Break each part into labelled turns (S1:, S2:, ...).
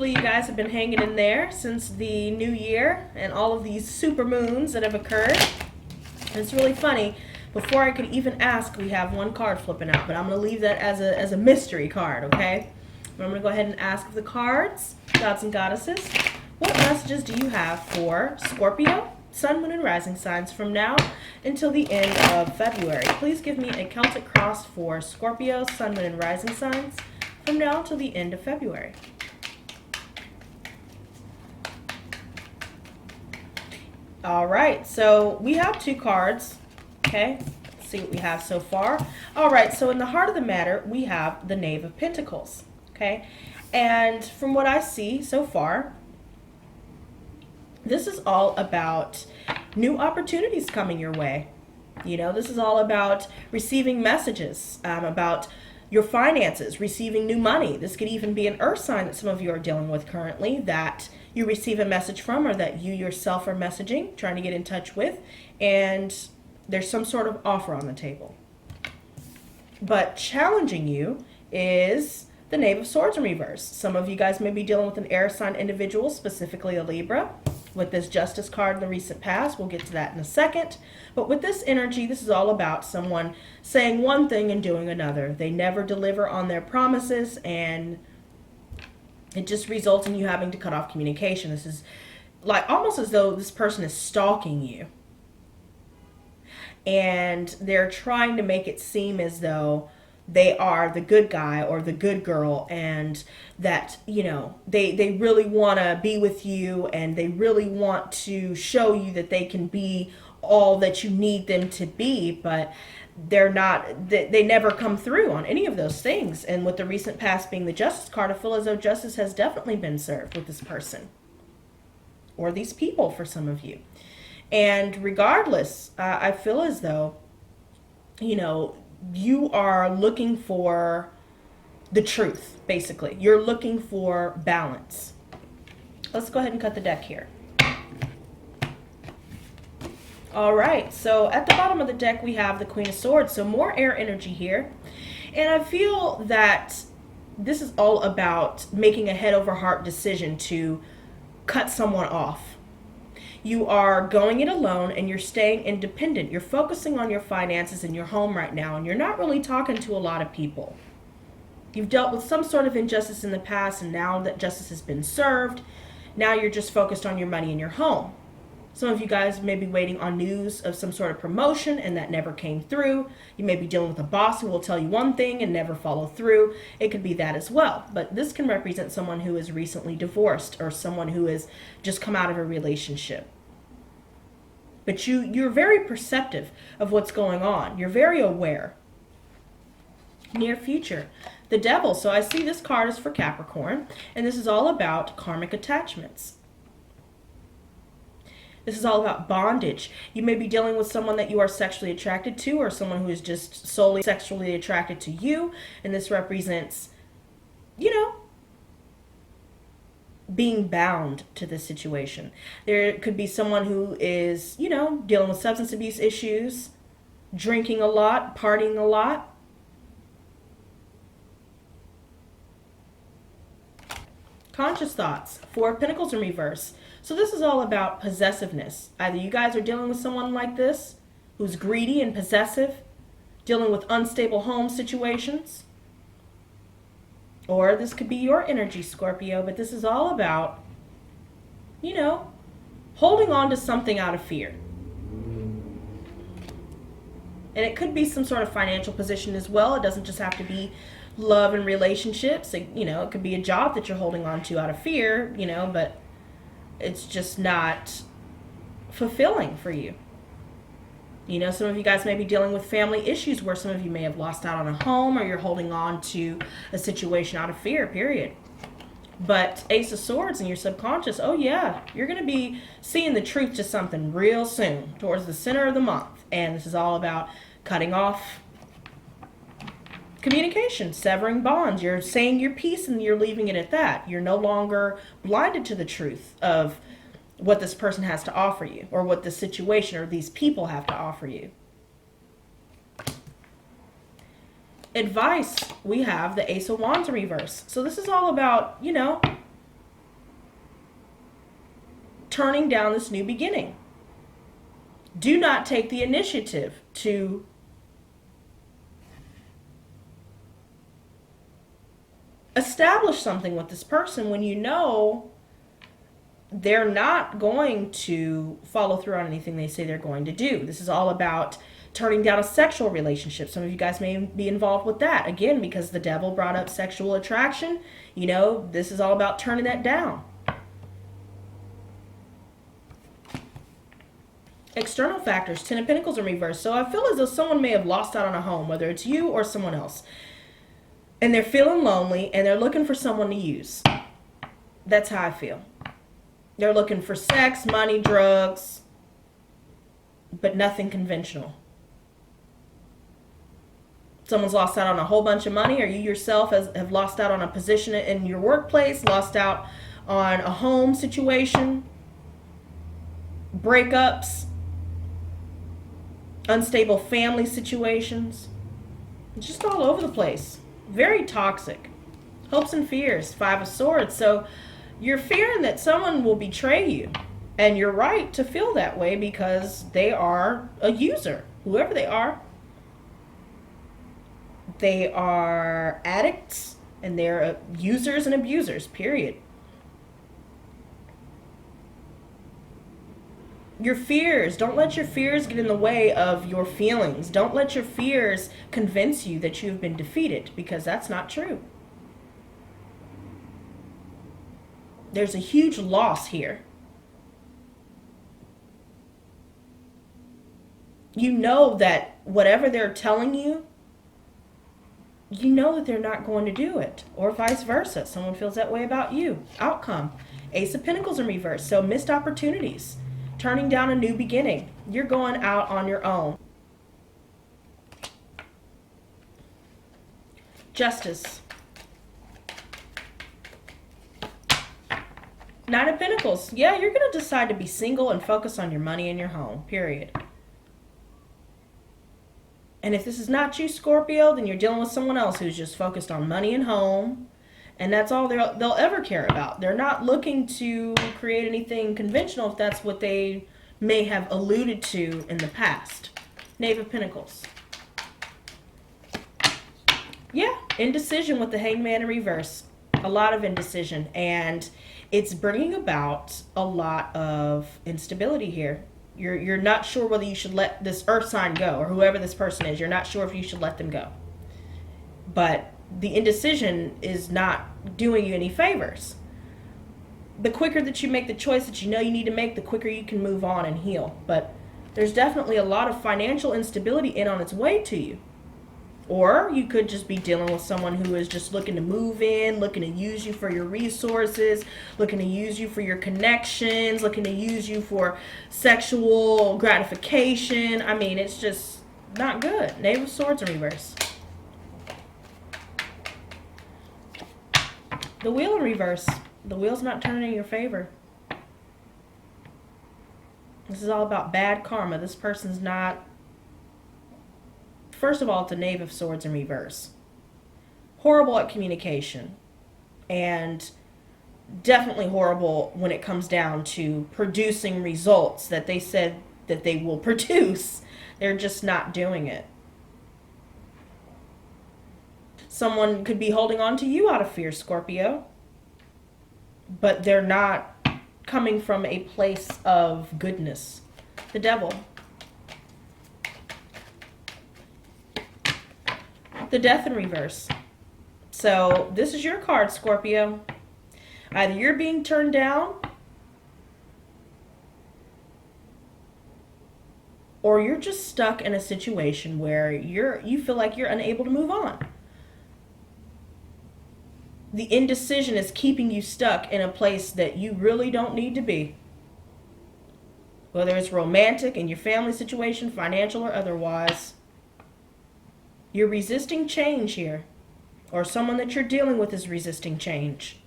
S1: hopefully you guys have been hanging in there since the new year and all of these super moons that have occurred. And it's really funny. Before I could even ask, we have one card flipping out, but I'm going to leave that as a mystery card, okay? But I'm going to go ahead and ask the cards, gods and goddesses, what messages do you have for Scorpio, Sun, Moon, and Rising signs from now until the end of February? Please give me a Celtic cross for Scorpio, Sun, Moon, and Rising signs from now till the end of February. All right, so we have two cards. Okay, let's see what we have so far. All right, so in the heart of the matter, we have the Knave of Pentacles. Okay, and from what I see so far, this is all about new opportunities coming your way. You know, this is all about receiving messages, about your finances, receiving new money. This could even be an earth sign that some of you are dealing with currently that you receive a message from, or that you yourself are messaging, trying to get in touch with, and there's some sort of offer on the table. But challenging you is the Knave of Swords in reverse. Some of you guys may be dealing with an air sign individual, specifically a Libra. With this Justice card in the recent past, we'll get to that in a second. But with this energy, this is all about someone saying one thing and doing another. They never deliver on their promises, and it just results in you having to cut off communication. This is like almost as though this person is stalking you. And they're trying to make it seem as though they are the good guy or the good girl, and that, you know, they really want to be with you, and they really want to show you that they can be all that you need them to be, but they're not, they never come through on any of those things. And with the recent past being the Justice card, I feel as though justice has definitely been served with this person or these people for some of you. And regardless, I feel as though, you know, you are looking for the truth, basically. You're looking for balance. Let's go ahead and cut the deck here. All right, so at the bottom of the deck, we have the Queen of Swords. So more air energy here. And I feel that this is all about making a head over heart decision to cut someone off. You are going it alone, and you're staying independent. You're focusing on your finances in your home right now, and you're not really talking to a lot of people. You've dealt with some sort of injustice in the past, and now that justice has been served, now you're just focused on your money in your home. Some of you guys may be waiting on news of some sort of promotion, and that never came through. You may be dealing with a boss who will tell you one thing and never follow through. It could be that as well. But this can represent someone who is recently divorced, or someone who has just come out of a relationship. But you're very perceptive of what's going on. You're very aware. Near future, the Devil. So I see this card is for Capricorn, and this is all about karmic attachments. This is all about bondage. You may be dealing with someone that you are sexually attracted to, or someone who is just solely sexually attracted to you, and this represents, you know, being bound to this situation. There could be someone who is, you know, dealing with substance abuse issues, drinking a lot, partying a lot. Conscious thoughts, Four of Pentacles in reverse. So this is all about possessiveness. Either you guys are dealing with someone like this, who's greedy and possessive, dealing with unstable home situations, or this could be your energy, Scorpio, but this is all about, you know, holding on to something out of fear. And it could be some sort of financial position as well. It doesn't just have to be love and relationships. You know, it could be a job that you're holding on to out of fear, you know, but it's just not fulfilling for you. You know, some of you guys may be dealing with family issues where some of you may have lost out on a home, or you're holding on to a situation out of fear, period. But Ace of Swords in your subconscious, oh yeah, you're going to be seeing the truth to something real soon, towards the center of the month. And this is all about cutting off communication, severing bonds. You're saying your piece and you're leaving it at that. You're no longer blinded to the truth of what this person has to offer you, or what the situation or these people have to offer you. Advice, we have the Ace of Wands in reverse. So this is all about, you know, turning down this new beginning. Do not take the initiative to establish something with this person when you know they're not going to follow through on anything they say they're going to do. This is all about turning down a sexual relationship. Some of you guys may be involved with that. Again, because the devil brought up sexual attraction, you know, this is all about turning that down. External factors, 10 of Pentacles in reverse. So I feel as though someone may have lost out on a home, whether it's you or someone else. And they're feeling lonely and they're looking for someone to use. That's how I feel. They're looking for sex, money, drugs, but nothing conventional. Someone's lost out on a whole bunch of money, or you yourself have lost out on a position in your workplace, lost out on a home situation, breakups, unstable family situations. It's just all over the place. Very toxic. Hopes and fears, 5 of Swords. So you're fearing that someone will betray you. And you're right to feel that way because they are a user. Whoever they are. They are addicts and they're users and abusers, period. Your fears, don't let your fears get in the way of your feelings. Don't let your fears convince you that you've been defeated, because that's not true. There's a huge loss here. You know that whatever they're telling you, you know that they're not going to do it, or vice versa. Someone feels that way about you. Outcome, Ace of Pentacles in reverse. So missed opportunities. Turning down a new beginning. You're going out on your own. Justice. 9 of Pentacles. Yeah, you're going to decide to be single and focus on your money and your home. Period. And if this is not you, Scorpio, then you're dealing with someone else who's just focused on money and home. And that's all they'll ever care about. They're not looking to create anything conventional if that's what they may have alluded to in the past. Knave of Pentacles. Yeah, indecision with the Hangman in reverse. A lot of indecision. And it's bringing about a lot of instability here. You're not sure whether you should let this earth sign go, or whoever this person is. You're not sure if you should let them go. But the indecision is not doing you any favors. The quicker that you make the choice that you know you need to make, the quicker you can move on and heal. But there's definitely a lot of financial instability in on its way to you. Or you could just be dealing with someone who is just looking to move in, looking to use you for your resources, looking to use you for your connections, looking to use you for sexual gratification. I mean, it's just not good. Knave of Swords in reverse. The Wheel in reverse. The wheel's not turning in your favor. This is all about bad karma. This person's not... First of all, it's a Knave of Swords in reverse. Horrible at communication. And definitely horrible when it comes down to producing results that they said that they will produce. They're just not doing it. Someone could be holding on to you out of fear, Scorpio. But they're not coming from a place of goodness. The Devil. The Death in reverse. So this is your card, Scorpio. Either you're being turned down, or you're just stuck in a situation where you feel like you're unable to move on. The indecision is keeping you stuck in a place that you really don't need to be. Whether it's romantic, in your family situation, financial or otherwise. You're resisting change here. Or someone that you're dealing with is resisting change.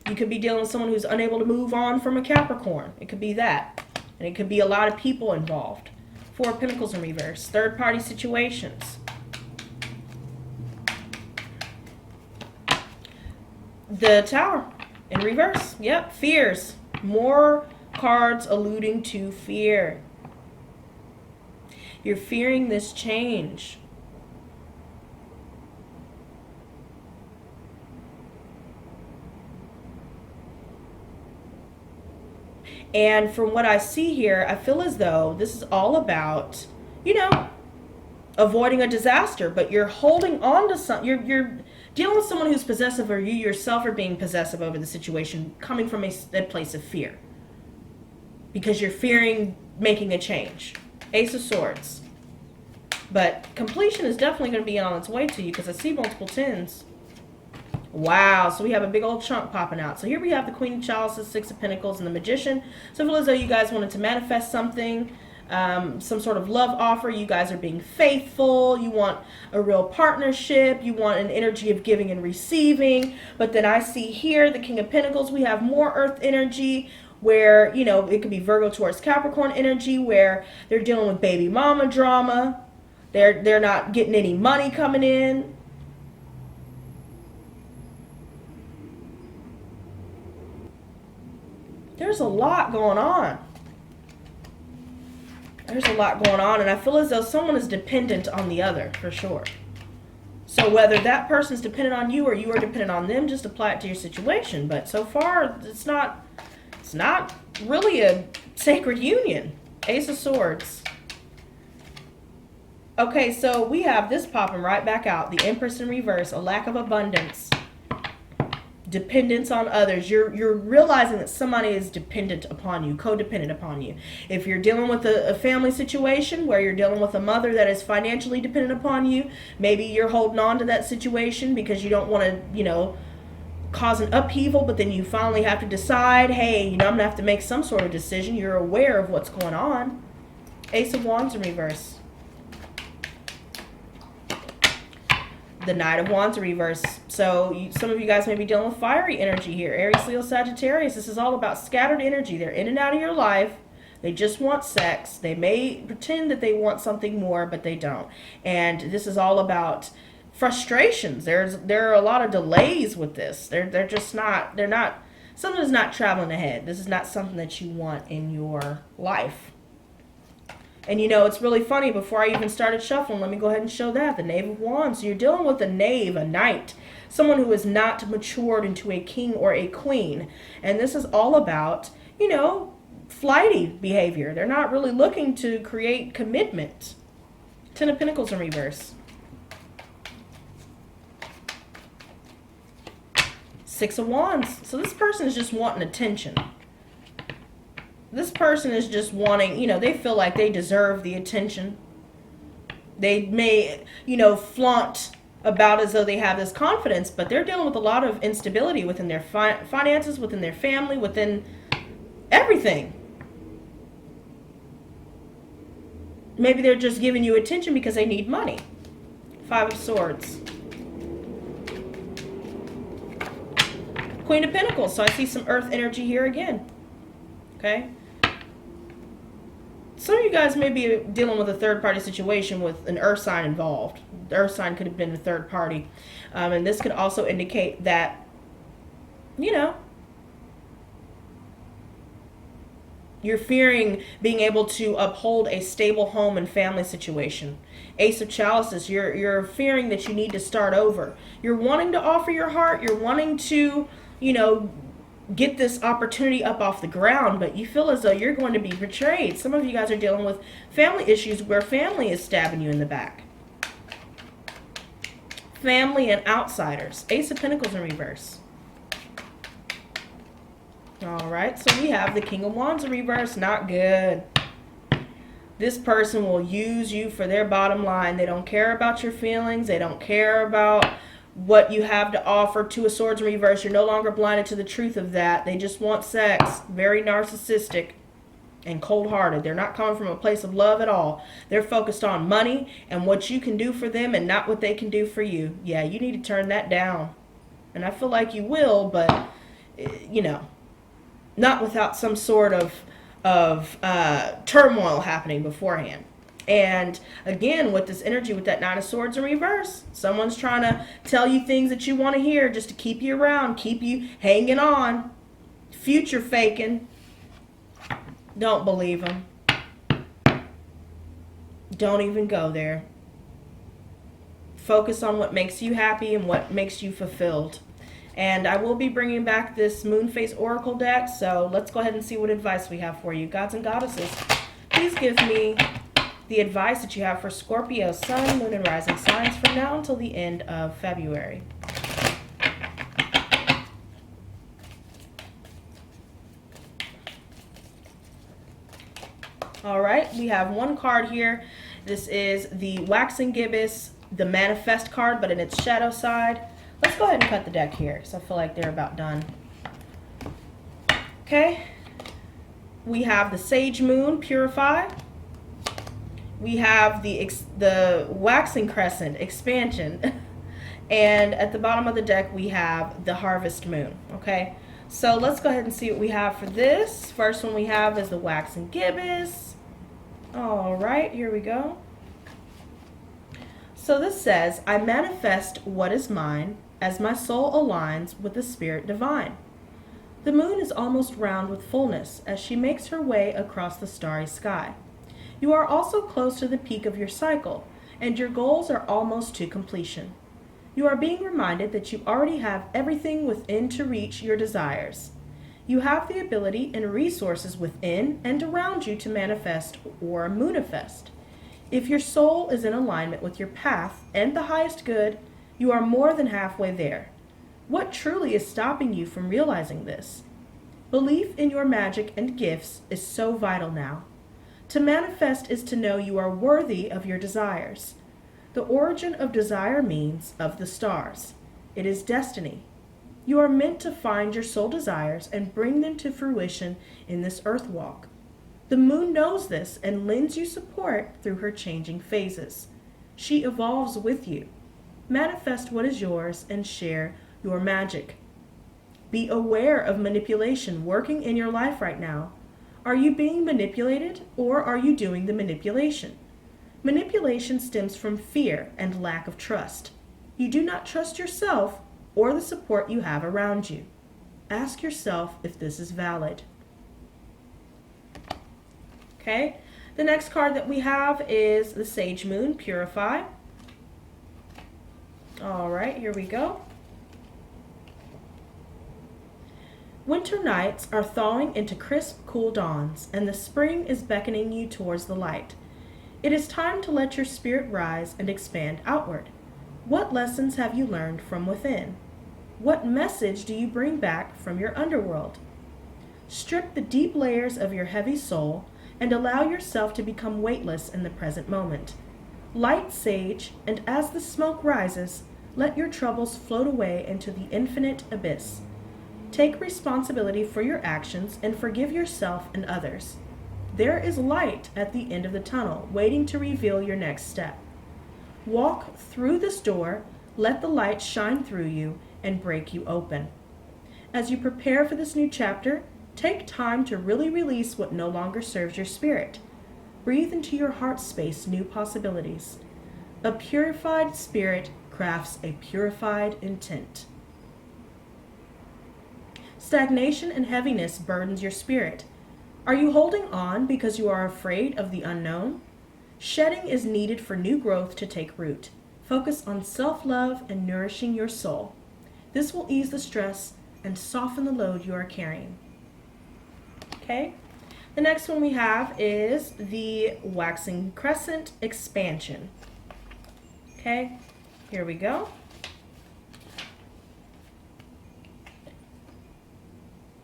S1: You could be dealing with someone who's unable to move on from a Capricorn. It could be that. And it could be a lot of people involved. 4 of Pentacles in reverse. Third-party situations. The Tower. In reverse. Yep. Fears. More cards alluding to fear. You're fearing this change. And from what I see here, I feel as though this is all about, you know, avoiding a disaster, but you're holding on to something. You're dealing with someone who's possessive, or you yourself are being possessive over the situation, coming from a place of fear. Because you're fearing making a change. Ace of Swords. But completion is definitely going to be on its way to you, because I see multiple tens. Wow, so we have a big old chunk popping out. So here we have the Queen of Chalices, Six of Pentacles, and the Magician. So I feel as though you guys wanted to manifest something, some sort of love offer. You guys are being faithful. You want a real partnership. You want an energy of giving and receiving. But then I see here the King of Pentacles. We have more earth energy, where, you know, it could be Virgo towards Capricorn energy, where they're dealing with baby mama drama. They're not getting any money coming in. There's a lot going on. There's a lot going on, and I feel as though someone is dependent on the other, for sure. So whether that person's dependent on you or you are dependent on them, just apply it to your situation. But so far, it's not really a sacred union. Ace of Swords. Okay, so we have this popping right back out. The Empress in reverse, a lack of abundance. Dependence on others. You're realizing that somebody is dependent upon you, codependent upon you. If you're dealing with a family situation where you're dealing with a mother that is financially dependent upon you, maybe you're holding on to that situation because you don't want to, you know, cause an upheaval, but then you finally have to decide, hey, you know, I'm going to have to make some sort of decision. You're aware of what's going on. Ace of Wands in reverse. The Knight of Wands in reverse. So some of you guys may be dealing with fiery energy here. Aries, Leo, Sagittarius. This is all about scattered energy. They're in and out of your life. They just want sex. They may pretend that they want something more, but they don't. And this is all about frustrations. There are a lot of delays with this. They're just not. Something is not traveling ahead. This is not something that you want in your life. And you know, it's really funny, before I even started shuffling, let me go ahead and show that. The Knave of Wands. So you're dealing with a knave, a knight. Someone who is not matured into a king or a queen. And this is all about, you know, flighty behavior. They're not really looking to create commitment. Ten of Pentacles in reverse. Six of Wands. So this person is just wanting attention. This person is just wanting, you know, they feel like they deserve the attention. They may, you know, flaunt about as though they have this confidence, but they're dealing with a lot of instability within their finances, within their family, within everything. Maybe they're just giving you attention because they need money. Five of Swords. Queen of Pentacles. So I see some earth energy here again. Okay. Some of you guys may be dealing with a third-party situation with an earth sign involved. The earth sign could have been a third party. And this could also indicate that, you know, you're fearing being able to uphold a stable home and family situation. Ace of Chalices, you're fearing that you need to start over. You're wanting to offer your heart. You're wanting to, you know, get this opportunity up off the ground, but you feel as though you're going to be betrayed. Some of you guys are dealing with family issues where family is stabbing you in the back. Family and outsiders. Ace of Pentacles in reverse. All right, so we have the King of Wands in reverse. Not good. This person will use you for their bottom line. They don't care about your feelings. They don't care about what you have to offer. Two of Swords in reverse. You're no longer blinded to the truth of that. They just want sex. Very narcissistic and cold-hearted. They're not coming from a place of love at all. They're focused on money and what you can do for them and not what they can do for you. Yeah, you need to turn that down. And I feel like you will, but, you know, not without some sort of turmoil happening beforehand. And again, with this energy, with that Nine of Swords in reverse, someone's trying to tell you things that you want to hear just to keep you around, keep you hanging on, future faking. Don't believe them. Don't even go there. Focus on what makes you happy and what makes you fulfilled. And I will be bringing back this Moon Phase Oracle deck, so let's go ahead and see what advice we have for you. Gods and goddesses, please give me the advice that you have for Scorpio, Sun, Moon, and Rising signs from now until the end of February. All right, we have one card here. This is the Waxing Gibbous, the Manifest card, but in its shadow side. Let's go ahead and cut the deck here, because I feel like they're about done. Okay, we have the Sage Moon, Purify. We have the Waxing Crescent, Expansion. And at the bottom of the deck, we have the Harvest Moon, okay? So let's go ahead and see what we have for this. First one we have is the Waxing Gibbous. All right, here we go. So this says, I manifest what is mine as my soul aligns with the Spirit Divine. The moon is almost round with fullness as she makes her way across the starry sky. You are also close to the peak of your cycle, and your goals are almost to completion. You are being reminded that you already have everything within to reach your desires. You have the ability and resources within and around you to manifest or moonifest. If your soul is in alignment with your path and the highest good, you are more than halfway there. What truly is stopping you from realizing this? Belief in your magic and gifts is so vital now. To manifest is to know you are worthy of your desires. The origin of desire means of the stars. It is destiny. You are meant to find your soul desires and bring them to fruition in this earth walk. The moon knows this and lends you support through her changing phases. She evolves with you. Manifest what is yours and share your magic. Be aware of manipulation working in your life right now. Are you being manipulated, or are you doing the manipulation? Manipulation stems from fear and lack of trust. You do not trust yourself or the support you have around you. Ask yourself if this is valid. Okay, the next card that we have is the Sage Moon, Purify. All right, here we go. Winter nights are thawing into crisp, cool dawns, and the spring is beckoning you towards the light. It is time to let your spirit rise and expand outward. What lessons have you learned from within? What message do you bring back from your underworld? Strip the deep layers of your heavy soul and allow yourself to become weightless in the present moment. Light sage, and as the smoke rises, let your troubles float away into the infinite abyss. Take responsibility for your actions and forgive yourself and others. There is light at the end of the tunnel, waiting to reveal your next step. Walk through this door, let the light shine through you, and break you open. As you prepare for this new chapter, take time to really release what no longer serves your spirit. Breathe into your heart space new possibilities. A purified spirit crafts a purified intent. Stagnation and heaviness burdens your spirit. Are you holding on because you are afraid of the unknown? Shedding is needed for new growth to take root. Focus on self-love and nourishing your soul. This will ease the stress and soften the load you are carrying. Okay, the next one we have is the Waxing Crescent, Expansion. Okay, here we go.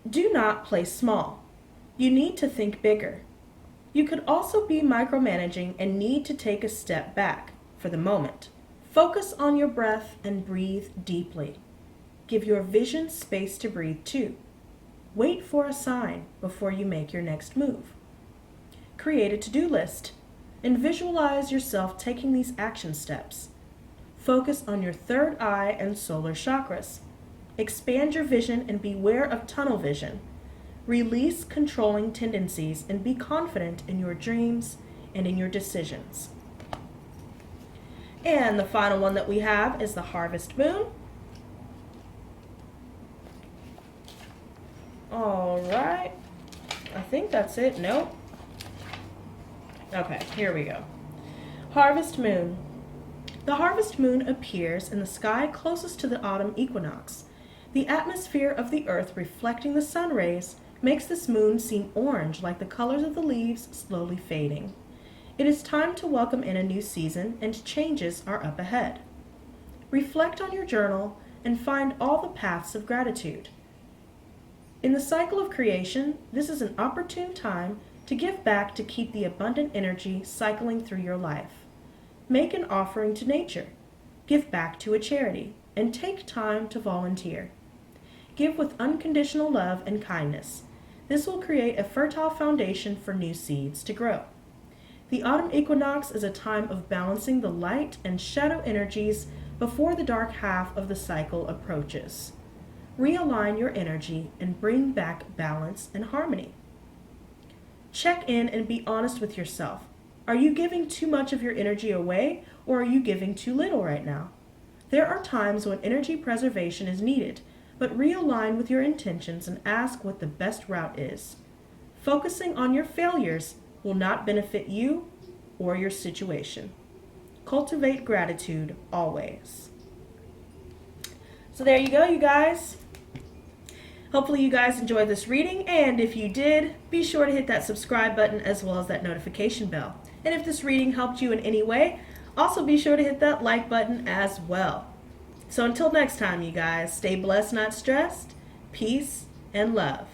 S1: Do not play small. You need to think bigger. You could also be micromanaging and need to take a step back for the moment. Focus on your breath and breathe deeply. Give your vision space to breathe too. Wait for a sign before you make your next move. Create a to-do list and visualize yourself taking these action steps. Focus on your third eye and solar chakras. Expand your vision and beware of tunnel vision. Release controlling tendencies and be confident in your dreams and in your decisions. And the final one that we have is the Harvest Moon. All right. I think that's it. Nope. Okay, here we go. Harvest Moon. The harvest moon appears in the sky closest to the autumn equinox. The atmosphere of the earth reflecting the sun rays makes this moon seem orange, like the colors of the leaves slowly fading. It is time to welcome in a new season, and changes are up ahead. Reflect on your journal and find all the paths of gratitude. In the cycle of creation, this is an opportune time to give back to keep the abundant energy cycling through your life. Make an offering to nature, give back to a charity, and take time to volunteer. Give with unconditional love and kindness. This will create a fertile foundation for new seeds to grow. The autumn equinox is a time of balancing the light and shadow energies before the dark half of the cycle approaches. Realign your energy and bring back balance and harmony. Check in and be honest with yourself. Are you giving too much of your energy away, or are you giving too little right now? There are times when energy preservation is needed, but realign with your intentions and ask what the best route is. Focusing on your failures will not benefit you or your situation. Cultivate gratitude always. So there you go, you guys. Hopefully you guys enjoyed this reading, and if you did, be sure to hit that subscribe button as well as that notification bell. And if this reading helped you in any way, also be sure to hit that like button as well. So until next time, you guys, stay blessed, not stressed. Peace and love.